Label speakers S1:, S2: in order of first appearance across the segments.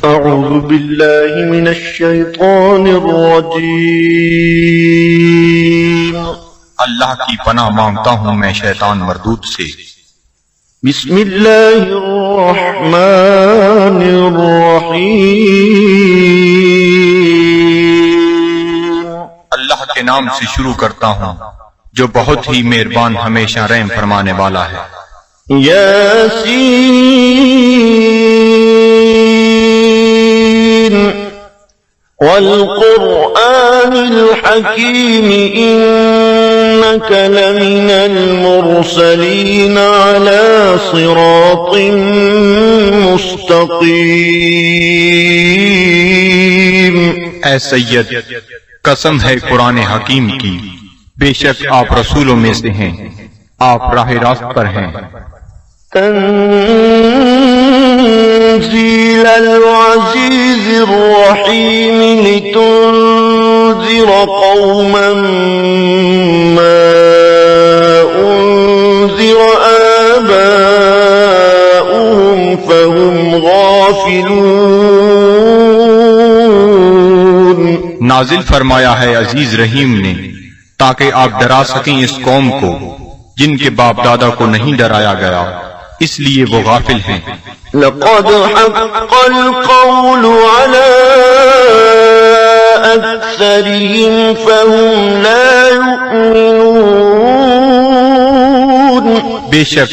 S1: أعوذ بالله من الشيطان الرجيم
S2: اللہ کی پناہ مانگتا ہوں میں شیطان مردود سے۔
S1: بسم الله الرحمن الرحيم
S2: اللہ کے نام سے شروع کرتا ہوں جو بہت ہی مہربان ہمیشہ رحم فرمانے والا ہے۔
S1: ياسين والقرآن الحكيم إنك لمن المرسلين على صراط مستقيم۔
S2: اے سید، قسم ہے قرآن حکیم کی، بے شک آپ رسولوں میں سے ہیں، آپ راہ راست پر ہیں۔
S1: تنزيل العزيز الرحيم لتنذر قوما ما أنذر آباؤهم فهم غافلون۔
S2: نازل فرمایا ہے عزیز رحیم نے تاکہ آپ ڈرا سکیں اس قوم کو جن کے باپ دادا کو نہیں ڈرایا گیا، اس لیے وہ غافل ہیں۔
S1: لقد حق القول على أكثرهم فهم لا يؤمنون۔
S2: بے شک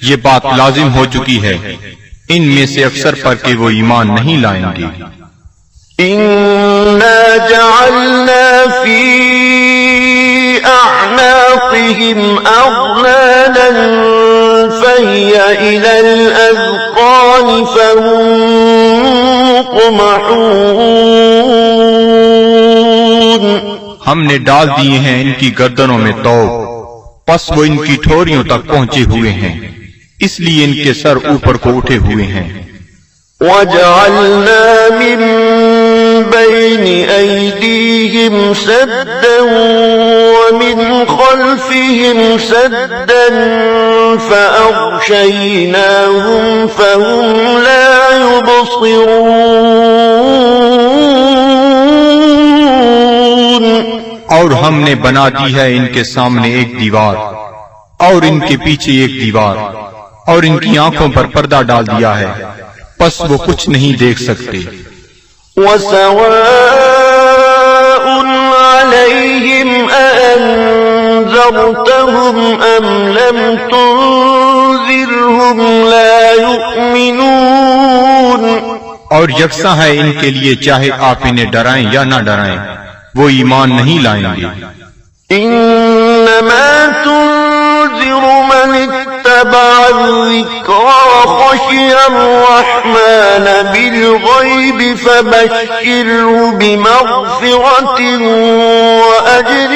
S2: یہ بات لازم ہو چکی ہے ان میں سے اکثر پر کہ وہ ایمان نہیں لائیں گے۔
S1: إنا جعلنا في أعناقهم أغلالا فهي إلى الأذقان فهم مقمحون۔
S2: ہم نے ڈال دیے ہیں ان کی گردنوں میں توق، پس وہ ان کی ٹھوریوں تک پہنچے ہوئے ہیں، اس لیے ان کے سر اوپر کو اٹھے ہوئے ہیں۔
S1: وجعلنا من بين أيديهم سدا ومن خلفهم سدا فأغشيناهم فهم لا يبصرون۔
S2: اور ہم نے بنا دی ہے ان کے سامنے ایک دیوار اور ان کے پیچھے ایک دیوار، اور ان کی آنکھوں پر پردہ ڈال دیا ہے، پس وہ کچھ نہیں دیکھ سکتے۔
S1: وسواء عليهم أأنذرتهم أم لم تنذرهم لا يؤمنون۔
S2: اور یکساں ہے ان کے لیے چاہے آپ انہیں ڈرائیں یا نہ ڈرائیں، وہ ایمان نہیں لائیں گے۔
S1: إنما تنذر من اتبع الذكر وخشي الرحمن بالغيب فبشره بمغفرة وأجر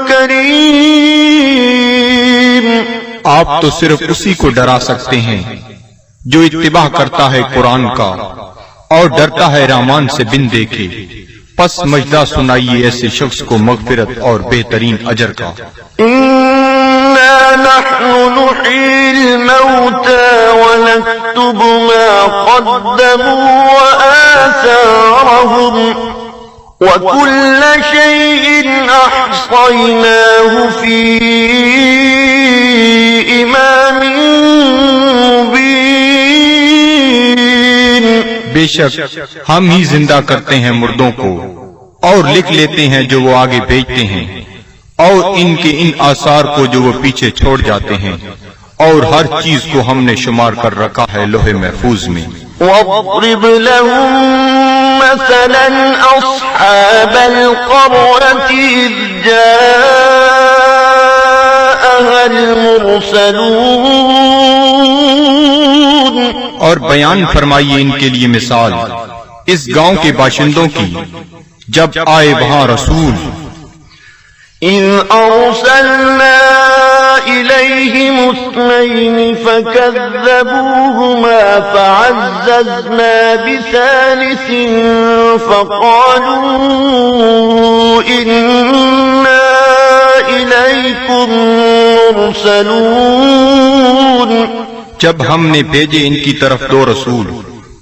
S1: كريم۔
S2: آپ تو صرف اسی کو ڈرا سکتے ہیں جو اتباع کرتا ہے قرآن کا اور ڈرتا ہے رحمان سے بن دیکھے، پس مجدہ سنائیے ایسے شخص کو مغفرت اور بہترین اجر کا۔
S1: إنا نحن نحيي الموتى ونكتب ما قدموا وآثارهم وكل شيء أحصيناه في إمام مبين۔
S2: بے شک ہم ہی زندہ کرتے ہیں مردوں کو اور لکھ لیتے ہیں جو وہ آگے بھیجتے ہیں، اور ان کے ان آثار کو جو وہ پیچھے چھوڑ جاتے ہیں، اور ہر چیز کو ہم نے شمار کر رکھا ہے لوح محفوظ میں۔
S1: واضرب لهم مثلا أصحاب القرية إذ جاءها المرسلون۔
S2: اور بیان فرمائیے ان کے لیے مثال اس گاؤں کے باشندوں کی جب آئے وہاں رسول۔
S1: إذ أرسلنا إليهم اثنين فكذبوهما فعززنا بثالث فقالوا إنا إليكم مرسلون۔
S2: جب ہم نے بھیجے ان کی طرف دو رسول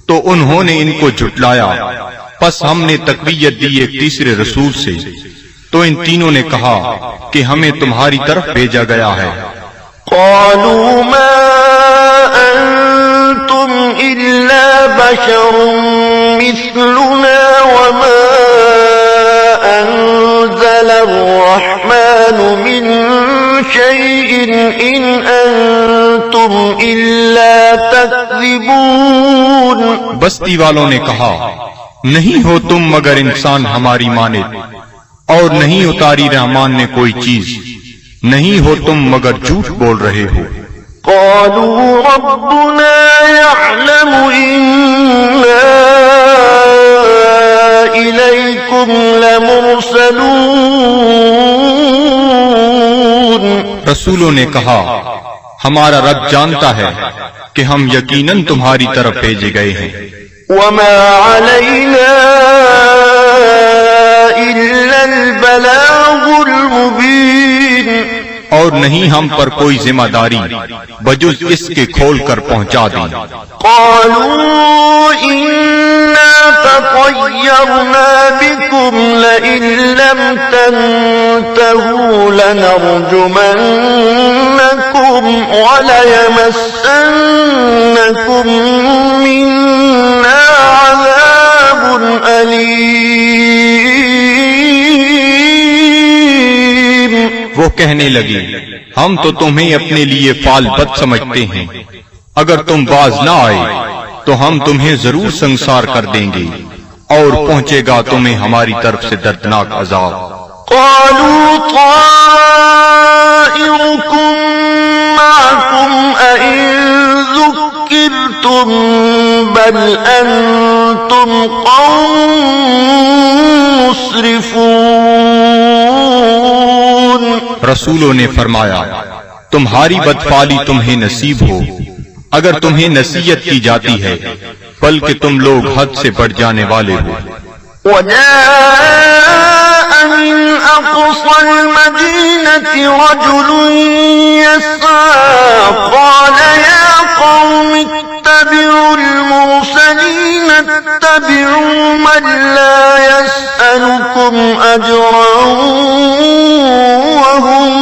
S2: تو انہوں نے ان کو جھٹلایا، پس ہم نے تقویت دی ایک تیسرے رسول سے، تو ان تینوں نے کہا کہ ہمیں تمہاری طرف بھیجا گیا ہے۔
S1: قالوا ما أنتم إلا بشر مثلنا وما أنزل الرحمن من شيء إن أنتم إلا تكذبون۔
S2: بستی والوں نے کہا نہیں ہو تم مگر انسان ہماری مانند، اور نہیں اتاری رحمان نے کوئی چیز، نہیں ہو تم مگر جھوٹ بول رہے ہو۔
S1: قالوا ربنا يعلم إنا إليكم لمرسلون۔
S2: رسولوں نے کہا ہمارا رب جانتا ہے کہ ہم یقیناً تمہاری طرف بھیجے گئے ہیں۔
S1: وما علينا إلا البلاغ المبين۔
S2: اور نہیں ہم پر کوئی ذمہ داری بجز اس کے کھول کر پہنچا دیں۔
S1: قالوا إنا تطيرنا بكم لئن لم تنتهوا لنرجمنكم وليمسنكم منا عذاب أليم۔
S2: وہ کہنے لگی ہم تو تمہیں اپنے لیے فال بد سمجھتے ہیں، اگر تم باز نہ آئے تو ہم تمہیں ضرور سنسار کر دیں گے اور پہنچے گا تمہیں ہماری طرف سے دردناک عذاب۔
S1: قالوا طائركم معكم أئن ذكرتم بل أنتم قوم مسرفون۔
S2: رسولوں نے فرمایا تمہاری بدفعلی تمہیں نصیب ہو اگر تمہیں نصیحت کی جاتی ہے، بلکہ تم لوگ حد سے بڑھ جانے والے ہو۔
S1: وجاء من أقصى المدينة رجل يسعى قال يا قوم اتبعوا المرسلين اتبعوا من لا يسألكم أجرا وهم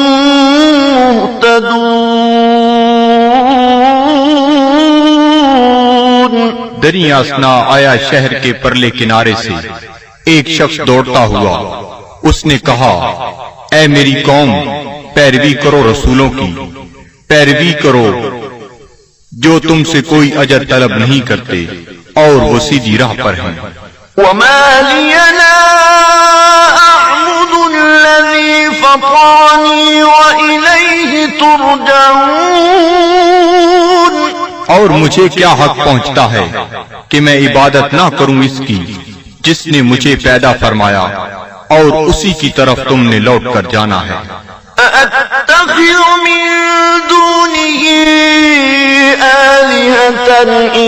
S1: مهتدون۔
S2: دریا اثنا آیا شہر کے پرلے کنارے سے ایک شخص دوڑتا ہوا، اس نے کہا اے میری قوم پیروی کرو رسولوں کی، پیروی کرو جو تم سے کوئی اجر طلب نہیں کرتے اور وہ سیدھی راہ پر ہیں۔
S1: وما لي لا أعبد الذي فطرني وإليه ترجعون۔
S2: اور مجھے کیا حق پہنچتا ہے کہ میں عبادت نہ کروں اس کی جس نے مجھے پیدا فرمایا اور اسی کی طرف تم نے لوٹ کر جانا ہے۔
S1: أأتخذ من دونه آلهة إن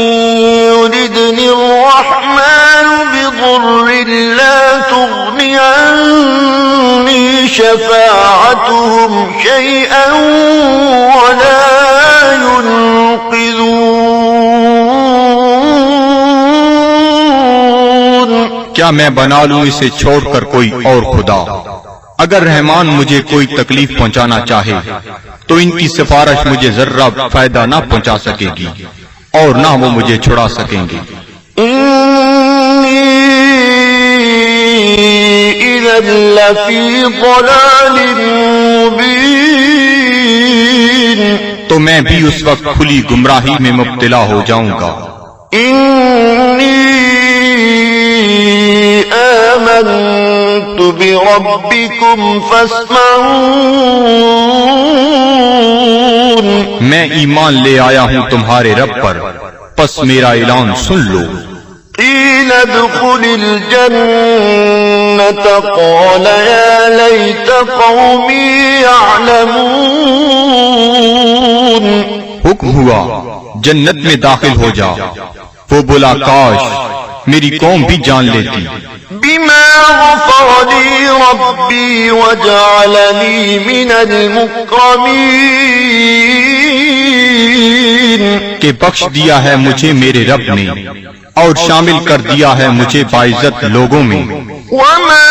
S1: يردني الرحمن بضر لا تغني عني شفاعتهم شيئا ولا ينقذون۔
S2: کیا میں بنا لوں اسے چھوڑ کر کوئی اور خدا؟ اگر رحمان مجھے کوئی تکلیف پہنچانا چاہے تو ان کی سفارش مجھے ذرہ فائدہ نہ پہنچا سکے گی اور نہ وہ مجھے چھڑا سکیں گے۔
S1: إني إذا لفي ضلال مبين۔
S2: تو میں بھی اس وقت کھلی گمراہی میں مبتلا ہو جاؤں گا۔
S1: إني آمنت بربكم فاسمعون۔
S2: میں ایمان لے آیا ہوں تمہارے رب پر، پس میرا اعلان سن لو۔
S1: قيل ادخل الجنة قال يا ليت قومي يعلمون۔
S2: حکم ہوا جنت میں داخل ہو جا، وہ بولا کاش میری قوم بھی جان لیتی۔
S1: بما غفر لي ربي وجعلني من المكرمين۔
S2: کہ بخش دیا ہے مجھے میرے رب نے اور شامل کر دیا ہے مجھے باعزت لوگوں میں.
S1: وما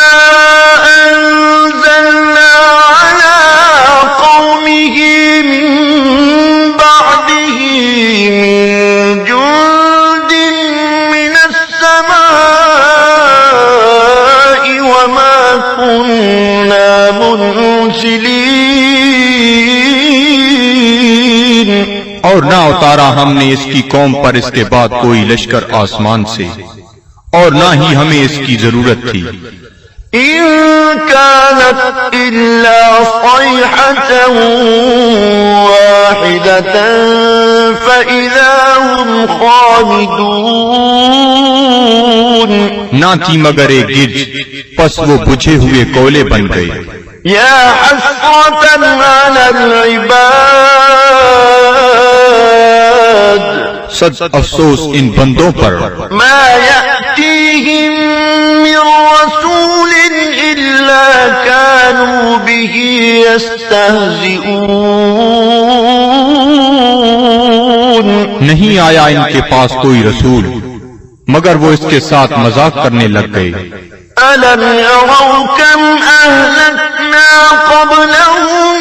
S1: أنزلنا على قومه من بعده من جند من السماء وما كنا منزلين.
S2: اور نہ اتارا ہم نے اس کی قوم پر اس کے بعد کوئی لشکر آسمان سے، اور نہ ہی ہمیں اس کی ضرورت تھی.
S1: إن كانت إلا صيحة واحدة فإذا هم خامدون.
S2: نہ تھی مگر ایک گرج، پس وہ بجھے ہوئے کولے بن گئے.
S1: يا حسرة على العباد
S2: صد افسوس ان بندوں پر،
S1: ما يأتيهم من رسول إلا كانوا به يستهزئون.
S2: نہیں آیا ان کے پاس کوئی رسول مگر وہ اس کے ساتھ مذاق کرنے لگ گئے.
S1: ألم يروا كم أهلكنا قبلهم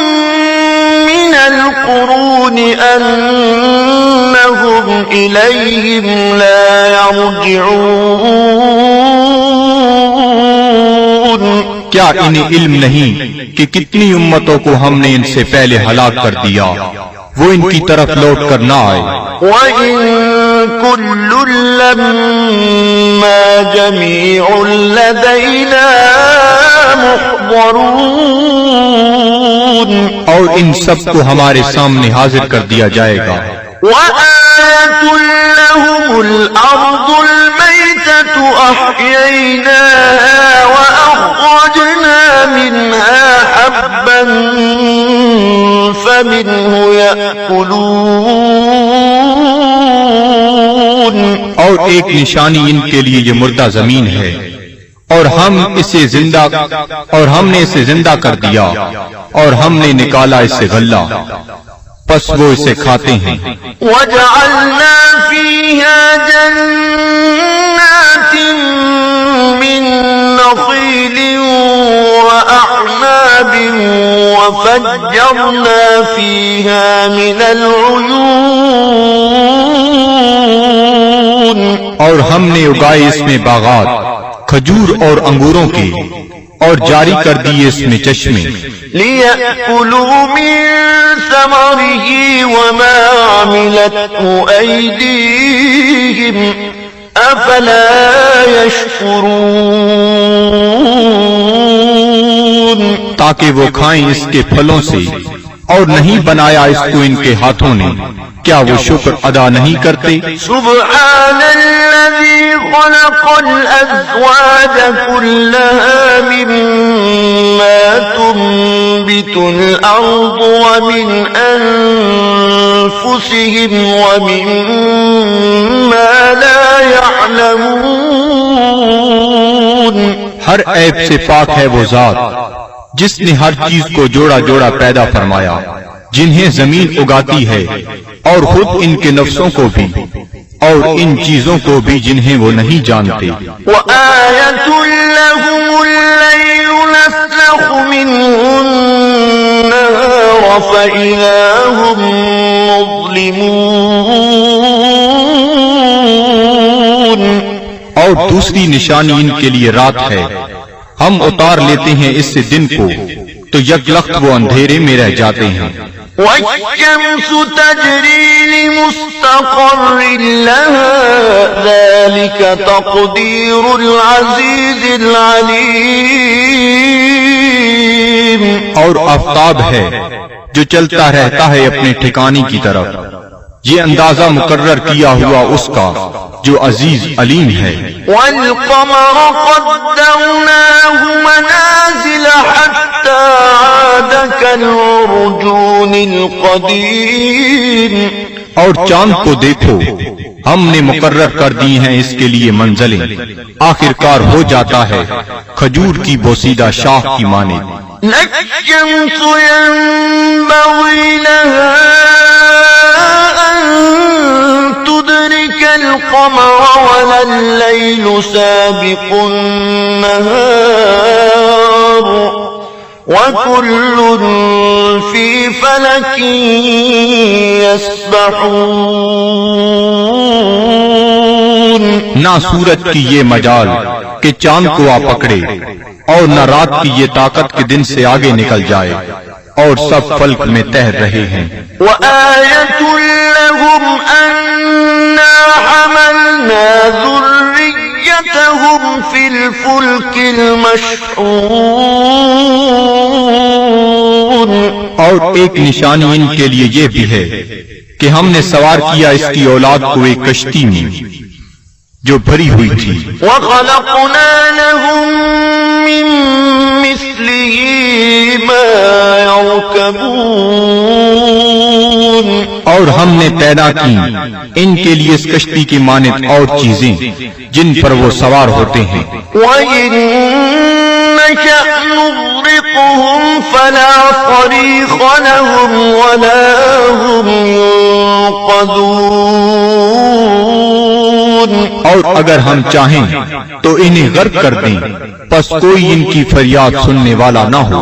S1: من القرون أنهم إليهم لا يرجعون.
S2: کیا انہیں علم نہیں کہ کتنی امتوں کو ہم نے ان سے پہلے ہلاک کر دیا، وہ ان کی طرف لوٹ کر نہ آئے.
S1: وَإِن كُلٌّ لَّمَّا جَمِيعٌ لَّدَيْنَا مُحْضَرُونَ.
S2: اور ان سب کو ہمارے سامنے حاضر کر دیا جائے گا.
S1: وَآيَةٌ لَّهُمُ الْأَرْضُ الْمَيْتَةُ أَحْيَيْنَاهَا وَأَخْرَجْنَا مِنْهَا حَبًّا فَمِنْهُ يَأْكُلُونَ.
S2: اور ایک نشانی ان کے لیے یہ مردہ زمین ہے، اور ہم نے اسے زندہ کر دیا، اور ہم نے نکالا اس سے غلہ، پس وہ اسے کھاتے ہیں.
S1: وَجَعَلْنَا فِيهَا جَنَّاتٍ مِّن نَّخِيلٍ وَأَعْنَابٍ وَفَجَّرْنَا فِيهَا مِنَ الْعُيُونِ.
S2: اور ہم نے اگائے اس میں باغات کھجور اور انگوروں کے، اور جاری کر دیے اس میں چشمے.
S1: لِيَأْكُلُوا مِن ثَمَرِهِ وَمَا عَمِلَتْهُ أَيْدِيهِمْ أَفَلَا يَشْكُرُونَ.
S2: تاکہ وہ کھائیں اس کے پھلوں سے، اور نہیں بنایا اس کو ان کے ہاتھوں نے، کیا وہ شکر ادا نہیں کرتے؟
S1: سبحان الذي خلق الأزواج كلها مما تنبت الأرض ومن أنفسهم ومما لا يعلمون.
S2: ہر عیب سے پاک ہے وہ ذات جس نے ہر چیز کو جوڑا جوڑا پیدا فرمایا، جنہیں زمین اگاتی ہے، اور خود ان کے نفسوں کو بھی، اور ان چیزوں کو بھی جنہیں وہ نہیں جانتے.
S1: وَآيَةٌ لَّهُمُ اللَّيْلُ نَسْلَخُ مِنْهُ النَّهَارَ فَإِذَا هُم مُّظْلِمُونَ.
S2: اور دوسری نشانی ان کے لیے رات ہے، ہم اتار لیتے ہیں اس سے دن کو، تو یک لخت وہ اندھیرے میں رہ جاتے ہیں.
S1: وَالشَّمْسُ تَجْرِي لِمُسْتَقَرٍّ لَّهَا ذَلِكَ تَقْدِيرُ الْعَزِيزِ الْعَلِيمِ.
S2: اور آفتاب ہے جو چلتا رہتا ہے اپنے ٹھکانے کی طرف، یہ اندازہ مقرر کیا ہوا اس کا جو عزیز علیم ہے.
S1: وَالْقَمَرَ قَدَّرْنَاهُ مَنَازِلَ حَتَّى عَادَ كَالْعُرْجُونِ الْقَدِيمِ.
S2: اور چاند کو دیکھو، ہم نے مقرر کر دی ہیں اس کے لیے منزلیں، آخر کار ہو جاتا ہے کھجور کی بوسیدہ شاخ کی مانند.
S1: لَلشَّمْسُ يَنبَغِي لَهَا أَن تدرك القمر ولا الليل سابق النهار وكل في فلك يسبحون.
S2: نہ سورج کی یہ مجال کہ چاند کو آ پکڑے، اور نہ رات کی یہ طاقت کہ دن سے آگے نکل جائے، اور سب فلک میں تیر رہے ہیں.
S1: وآية لهم أنا حملنا ذريتهم في الفلك المشحون.
S2: اور ایک نشانی ان کے لیے یہ بھی ہے کہ ہم نے سوار کیا اس کی اولاد کو ایک کشتی میں جو بھری ہوئی تھی.
S1: وخلقنا لهم من مثله ما يركبون.
S2: اور ہم نے پیدا کی ان کے لیے اس کشتی کی مانند اور چیزیں جن پر وہ سوار ہوتے ہیں.
S1: وَإِن نَّشَأْ نُغْرِقْهُمْ فَلَا صَرِيخَ لَهُمْ وَلَا هُمْ يُنقَذُونَ.
S2: اور اگر ہم چاہیں تو انہیں غرق کر دیں، پس کوئی ان کی فریاد سننے والا نہ ہو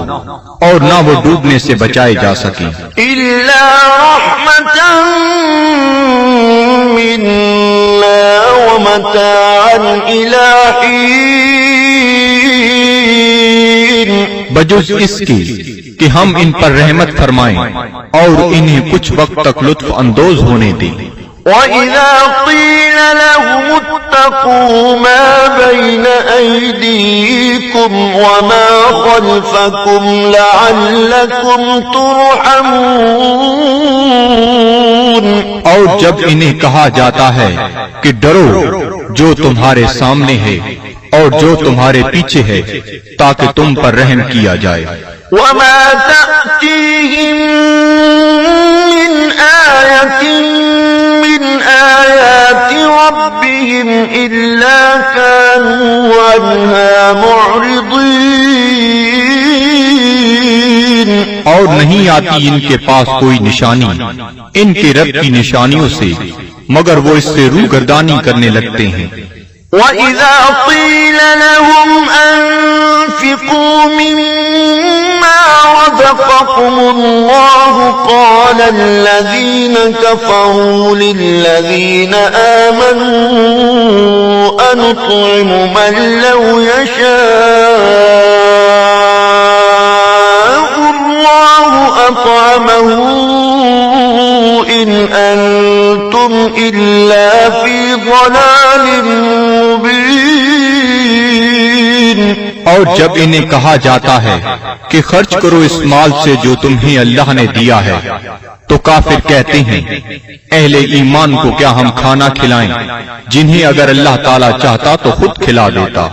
S2: اور نہ وہ ڈوبنے سے بچائے جا سکیں.
S1: إِلَّا رَحْمَةً مِّنَّا وَمَتَاعًا إِلَىٰ حِينٍ.
S2: بجز اس کے کہ ہم ان پر رحمت فرمائیں اور انہیں کچھ وقت تک لطف اندوز ہونے دیں.
S1: وَإِذَا قِيلَ لَهُمُ اتَّقُوا مَا بَيْنَ أَيْدِيكُمْ وَمَا خَلْفَكُمْ لَعَلَّكُمْ تُرْحَمُونَ.
S2: اور جب انہیں کہا جاتا ہے کہ ڈرو جو تمہارے سامنے ہے اور جو تمہارے پیچھے ہے تاکہ تم پر رحم کیا جائے.
S1: وَمَا تَأْتِيهِم مِّنْ آيَةٍ مِّنْ آيَاتِ رَبِّهِمْ إِلَّا كَانُوا عَنْهَا مُعْرِضِينَ.
S2: اور نہیں آتی ان کے پاس کوئی نشانی ان کے رب کی نشانیوں سے مگر وہ اس سے روگردانی کرنے لگتے ہیں.
S1: وَإِذَا قِيلَ لَهُمْ أَنفِقُوا مِمَّا رَزَقَكُمُ اللَّهُ قَالَ الَّذِينَ كَفَرُوا لِلَّذِينَ آمَنُوا أَنُطْعِمُ مَن لَّوْ يَشَاءُ اللَّهُ أَطْعَمَهُ إِنْ أَنتُمْ إِلَّا فِي ضَلَالٍ مُبِينٍ.
S2: اور جب انہیں کہا جاتا ہے کہ خرچ کرو اس مال سے جو تمہیں اللہ نے دیا ہے تو کافر کہتے ہیں اہل ایمان کو کیا ہم کھانا کھلائیں جنہیں اگر اللہ تعالیٰ چاہتا تو خود کھلا دیتا،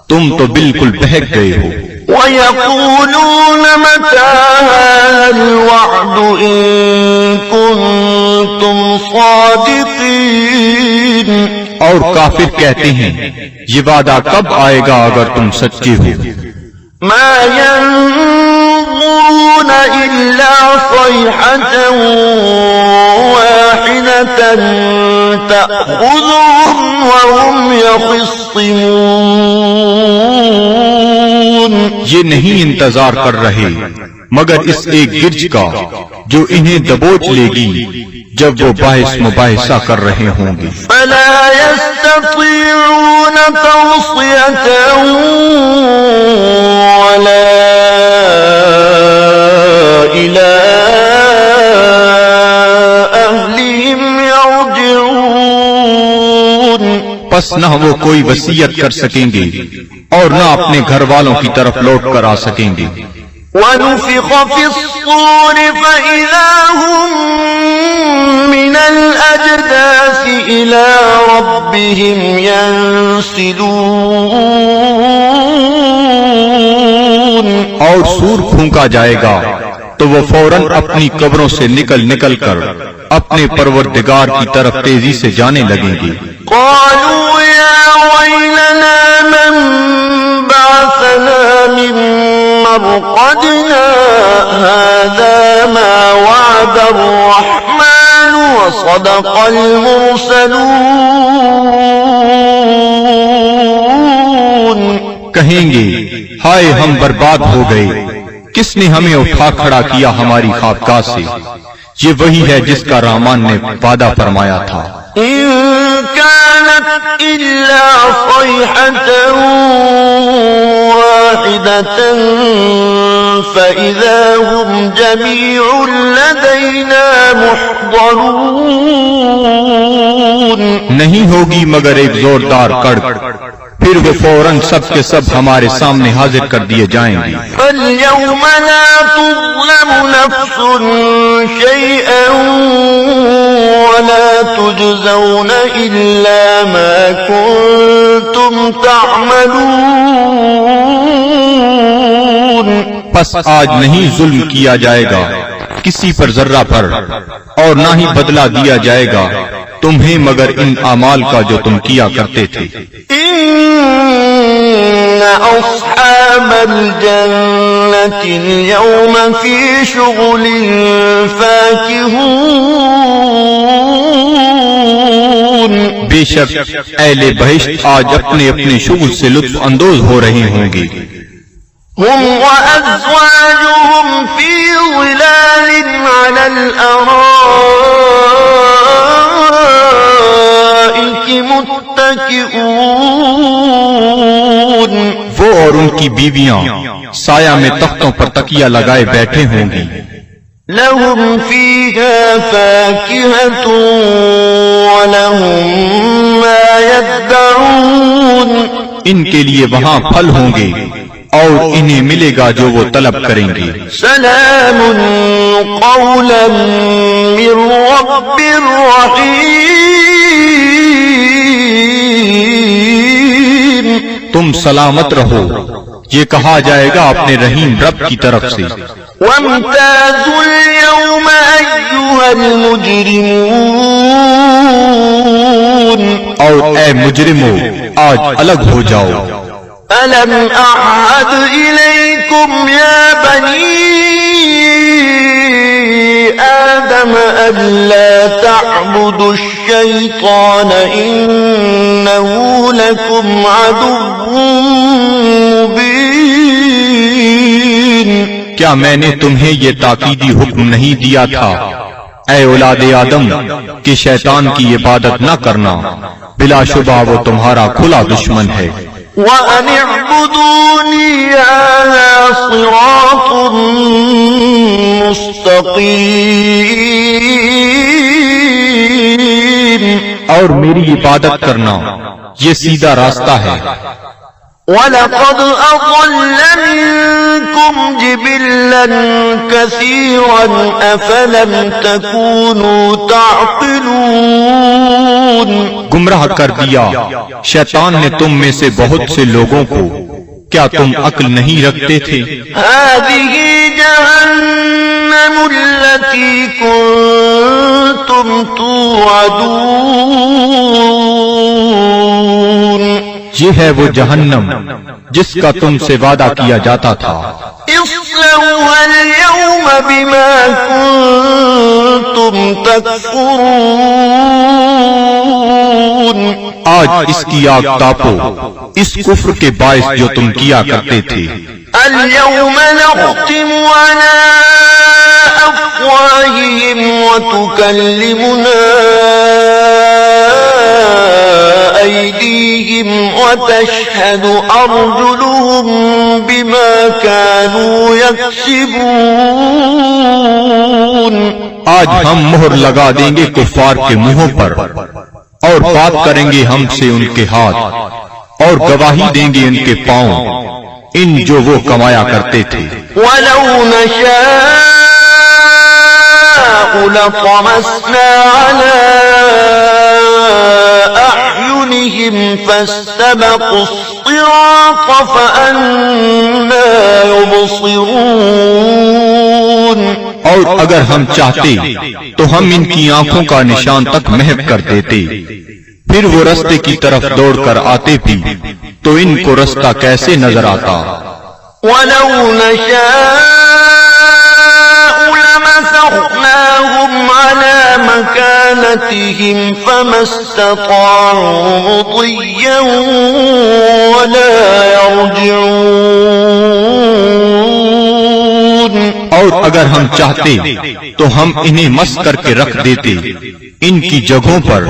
S2: تم تو بالکل بہک گئے ہو.
S1: وَيَقُولُونَ مَتَىٰ هَٰذَا الْوَعْدُ إِن كُنتُمْ صَادِقِينَ.
S2: اور کافر کہتے ہیں یہ وعدہ کب آئے گا اگر تم سچے ہو.
S1: مَا يَنظُرُونَ إِلَّا صَيْحَةً وَاحِدَةً تَأْخُذُهُمْ وَهُمْ يَخِصِّمُونَ.
S2: یہ نہیں انتظار کر رہے مگر اس ایک گرج کا جو انہیں دبوچ لے گی جب وہ باحث مباحثہ کر رہے ہوں گے.
S1: فَلَا يَسْتَطِيعُونَ تَوْصِيَةً وَلَا إِلَىٰ أَهْلِهِمْ يَرْجِعُونَ.
S2: پس نہ وہ کوئی وصیت کر سکیں گے اور نہ اپنے گھر والوں کی طرف لوٹ کر آ سکیں گے.
S1: وَنُفِخَ فِي الصُّورِ فَإِذَا هُم مِّنَ الْأَجْدَاثِ إِلَىٰ رَبِّهِمْ يَنسِلُونَ.
S2: اور سور پھونکا جائے گا تو وہ فوراً اپنی قبروں سے نکل کر اپنے پروردگار کی طرف تیزی سے جانے لگیں گے.
S1: قَالُوا يَا وَيْلَنَا مَن بَعَثَنَا مِن مَّرْقَدِنَا هَٰذَا مَا وَعَدَ الرَّحْمَٰنُ وَصَدَقَ صدق المرسلون.
S2: کہیں گے ہائے ہم برباد ہو گئے، کس نے ہمیں اٹھا کھڑا کیا ہماری خوابگاہ سے؟ یہ وہی ہے جس کا رحمان نے وعدہ فرمایا تھا.
S1: إن كانت إلا صيحة واحدة فإذا هم جميع لدينا محضرون.
S2: نہیں ہوگی مگر ایک زوردار کڑک، پھر وہ فوراً سب کے سب ہمارے سامنے حاضر کر دیے جائیں گے.
S1: فاليوم لا تظلم نفس شيئا ولا تجزون إلا ما كنتم تعملون.
S2: پس آج نہیں ظلم کیا جائے گا کسی پر ذرہ پر، اور نہ ہی بدلہ دیا جائے گا تمہیں مگر ان اعمال کا جو تم کیا کرتے تھے.
S1: إن أصحاب الجنة اليوم في شغل فاكهون.
S2: بے شک اہل بہشت آج اپنے اپنے شغل سے لطف اندوز ہو رہے ہوں گے.
S1: هم وأزواجهم في ظلال على الأرائك متكئون.
S2: وہ اور ان کی بیویاں سایہ میں تختوں پر تکیہ لگائے بیٹھے ہوں گی.
S1: لهم فيها فاكهة ولهم ما يدعون.
S2: ان کے لیے وہاں پھل ہوں گے اور انہیں ملے گا جو وہ طلب کریں گے.
S1: سلام قولا من رب رحیم.
S2: تم سلامت رہو، یہ کہا جائے گا اپنے رحیم رب کی طرف سے.
S1: وامتازوا اليوم أيها المجرمون.
S2: اور اے مجرمو آج الگ ہو جاؤ.
S1: ألم أعهد إليكم يا بني آدم ألا تعبدوا الشيطان إنه لكم عدو مبين.
S2: کیا میں نے تمہیں یہ تاکیدی حکم نہیں دیا تھا اے اولاد آدم کہ شیطان کی عبادت نہ کرنا، بلا شبہ وہ تمہارا کھلا دشمن ہے.
S1: وَأَنِ اعْبُدُونِي هَذَا صِرَاطٌ مُسْتَقِيمٌ.
S2: اور میری عبادت کرنا یہ سیدھا راستہ ہے.
S1: وَلَقَدْ أَضَلَّ مِنكُمْ جِبِلًّا كَثِيرًا أَفَلَمْ تَكُونُوا تَعْقِلُونَ.
S2: گمراہ کر دیا شیطان نے تم میں سے بہت سے لوگوں کو، کیا تم عقل نہیں رکھتے تھے؟
S1: هَذِهِ جَهَنَّمُ الَّتِي كُنتُمْ تُوعَدُونَ.
S2: یہ ہے وہ جہنم جس کا تم سے وعدہ کیا جاتا تھا.
S1: اصلوها اليوم بما كنتم تكفرون.
S2: آج اس کی آگ تاپو اس کفر کے باعث جو تم کیا کرتے تھے.
S1: اليوم نختم على أفواههم وتكلمنا أيديهم وتشهد أرجلهم بما كانوا يكسبون.
S2: آج ہم مہر لگا دیں گے کفار کے منہوں پر، اور بات کریں گے ہم سے ان کے ہاتھ، اور گواہی دیں گے ان کے پاؤں ان جو وہ کمایا کرتے تھے.
S1: وَلَوْ نَشَاءُ لَطَمَسْنَا عَلَىٰ أَعْيُنِهِمْ فَاسْتَبَقُوا الصِّرَاطَ فَأَنَّىٰ يُبْصِرُونَ.
S2: اور اگر ہم چاہتے تو ہم ان کی آنکھوں کا نشان تک محو کر دیتے، پھر وہ رستے کی طرف دوڑ کر آتے بھی تو ان کو رستہ کیسے نظر آتا.
S1: وَلَوْ نَشَاءُ لَمَسَخْنَاهُمْ فأمطرناهم على مكانتهم فما استطاعوا مضيا ولا يرجعون.
S2: اور اگر ہم چاہتے تو ہم انہیں مس کر کے رکھ دیتے ان کی جگہوں پر،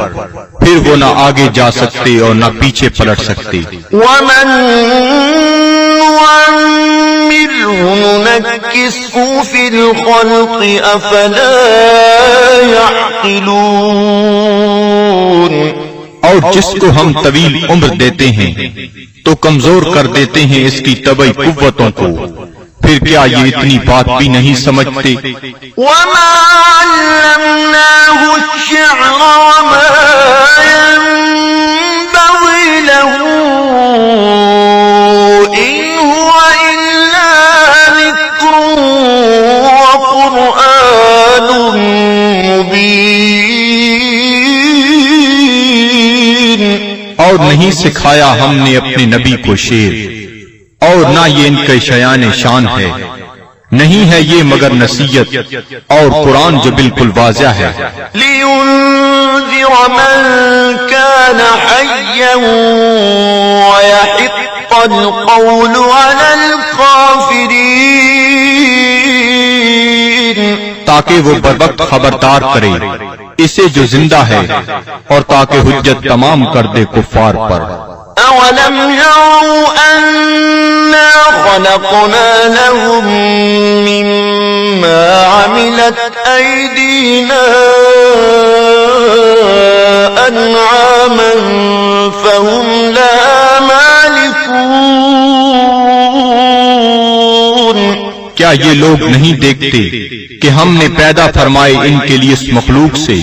S2: پھر وہ نہ آگے جا سکتے اور نہ پیچھے پلٹ سکتے.
S1: ومن نعمره ننكسه في الخلق أفلا يعقلون.
S2: اور جس کو ہم طویل عمر دیتے ہیں تو کمزور کر دیتے ہیں اس کی طبعی قوتوں کو، پھر کیا یہ اتنی بات بھی نہیں سمجھتے؟
S1: وما علمناه الشعر وما ينبغي له إن هو إلا ذكر وقرآن مبين.
S2: اور نہیں سکھایا ہم نے اپنے نبی کو شعر، اور نہ یہ ان کے شیان شان ہے، نہیں ہے یہ مگر نصیحت اور قرآن جو بالکل واضح ہے.
S1: لِيُنذِرَ مَن كَانَ حَيًّا وَيَحِقَّ الْقَوْلُ عَلَى الْكَافِرِينَ.
S2: تاکہ وہ بروقت خبردار کرے اسے جو زندہ ہے، اور تاکہ حجت تمام کر دے کفار پر.
S1: أَوَلَمْ يَرَوْا أَنَّا خَلَقْنَا لَهُم مِّمَّا عَمِلَتْ أَيْدِينَا أَنْعَامًا فَهُمْ لَهَا مَالِكُونَ.
S2: کیا یہ لوگ نہیں دیکھتے کہ ہم نے پیدا فرمائے ان کے لیے اس مخلوق سے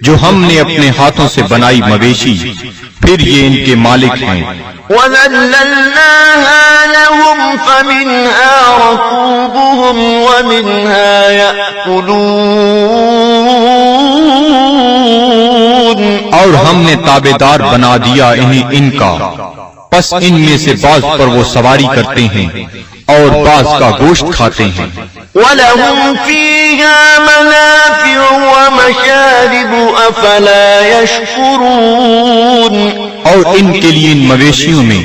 S2: جو ہم نے اپنے ہاتھوں سے بنائی مویشی، پھر یہ ان کے مالک ہیں.
S1: وَذَلَّلْنَاهَا لَهُمْ فَمِنْهَا رَكُوبُهُمْ وَمِنْهَا يَأْكُلُونَ.
S2: اور ہم نے تابعدار بنا دیا انہیں ان کا، پس ان میں سے بعض پر وہ سواری کرتے ہیں اور بعض کا گوشت کھاتے ہیں.
S1: وَلَهُمْ فِيهَا مَنَافِعُ وَمَشَارِبُ أَفَلَا يَشْكُرُونَ. اور ان کے لیے ان مویشیوں میں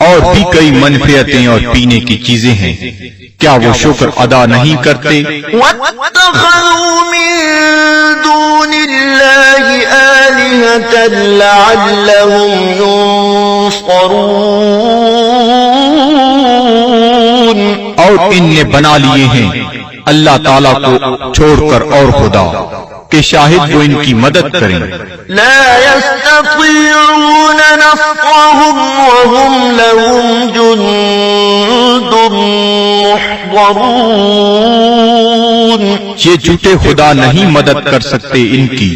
S1: اور بھی کئی منفعتیں اور پینے کی چیزیں ہیں، کیا وہ شکر ادا نہیں کرتے؟ وَاتَّخَذُوا مِن دُونِ اللَّهِ آلِهَةً لَعَلَّهُمْ يُنصَرُونَ.
S2: اور ان نے بنا لیے ہیں اللہ تعالیٰ کو چھوڑ کر اور خدا کہ شاہد وہ ان کی مدد کریں.
S1: لا يستطيعون نصرهم وهم لهم جند محضرون.
S2: یہ جھوٹے خدا نہیں مدد کر سکتے ان کی،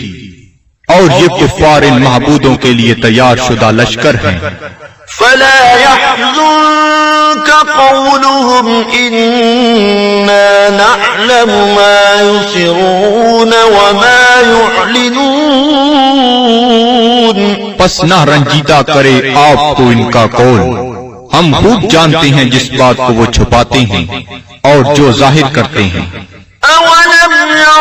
S2: اور یہ کفار ان معبودوں کے لیے تیار شدہ لشکر ہیں.
S1: فلا يحزنك قولهم إنا نعلم ما يسرون وما يعلنون.
S2: پس نہ رنجیدہ کرے آپ کو ان کا قول، ہم خوب جانتے ہیں جس بات کو وہ چھپاتے ہیں اور جو ظاہر کرتے ہیں.
S1: أولم ير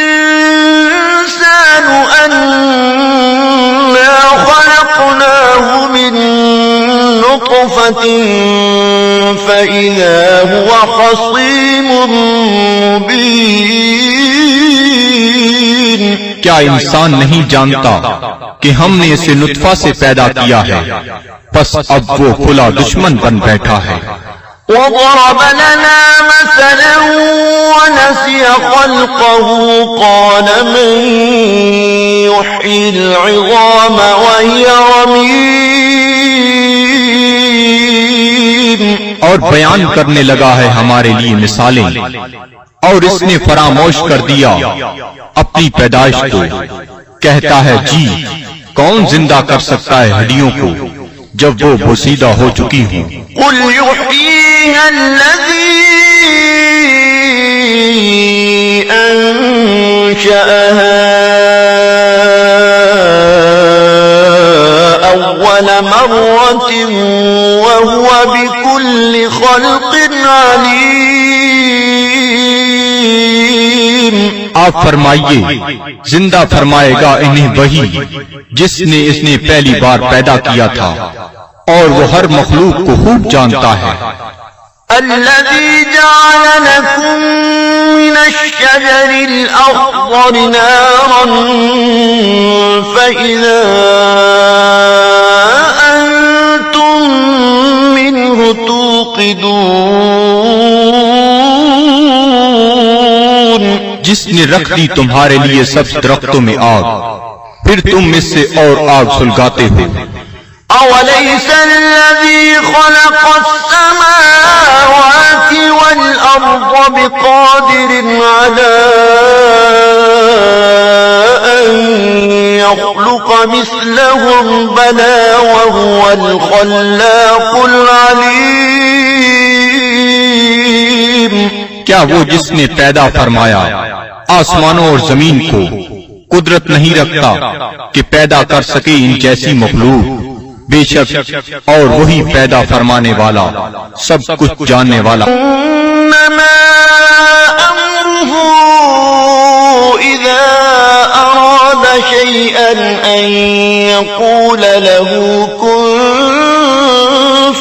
S1: الإنسان أنا خلقناه من نطفة فإذا هو خصيم مبين.
S2: کیا انسان نہیں جانتا کہ ہم نے اسے نطفہ سے پیدا کیا ہے، پس اب وہ کھلا دشمن بن بیٹھا ہے.
S1: وضرب لنا مثلا ونسي خلقه قال من يحيي العظام وهي رميم.
S2: اور بیان کرنے لگا ہے ہمارے لیے مثالیں، اور اس نے فراموش کر دیا اپنی پیدائش کو. کہتا ہے جی کون زندہ کر سکتا ہے ہڈیوں کو جب وہ بوسیدہ ہو چکی ہوں.
S1: قل يحييها الذي أنشأها أول مرة وهو بكل خلق عليم. آپ فرمائیے زندہ فرمائے گا انہیں وہی جس نے اس نے پہلی بار پیدا کیا تھا اور وہ ہر مخلوق کو خوب جانتا ہے.
S3: الذي جعل لكم من الشجر الأخضر نارا فإذا أنتم منه توقدون.
S1: جس نے رکھ دی تمہارے لیے سب درختوں میں آگ پھر تم اس سے اور آگ سلگاتے ہو.
S3: أوليس الذي خلق السماوات والأرض بقادر على أن يخلق مثلهم بلى وهو الخلاق العليم.
S1: کیا وہ جس نے پیدا فرمایا آسمانوں اور زمین کو قدرت نہیں رکھتا کہ پیدا کر سکے ان جیسی مخلوق؟ بے شک اور وہی پیدا فرمانے والا سب کچھ جاننے والا.
S3: انما امره اذا اراد شيئا ان يقول له كن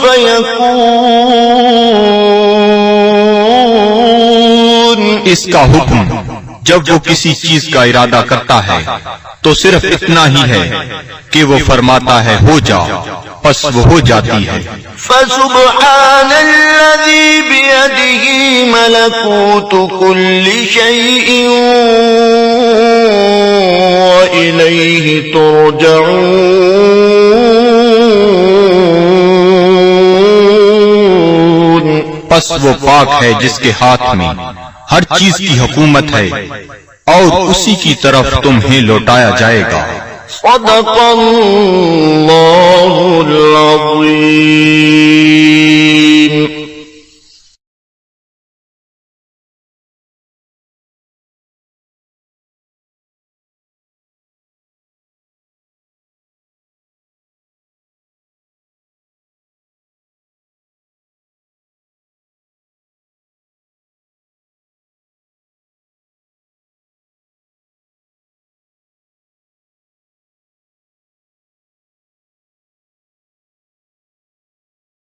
S3: فيكون.
S1: اس کا حکم جب وہ کسی چیز کا ارادہ کرتا ہے تو صرف اتنا ہی ہے کہ وہ فرماتا ہے ہو جا، پس وہ ہو جاتی ہے.
S3: فسبحان الذي بيده ملكوت كل شيء وإليه ترجعون.
S1: پس وہ پاک ہے جس کے ہاتھ میں ہر چیز کی حکومت ہے اور اسی کی طرف تمہیں لوٹایا جائے گا.
S3: صدق اللہ العظیم.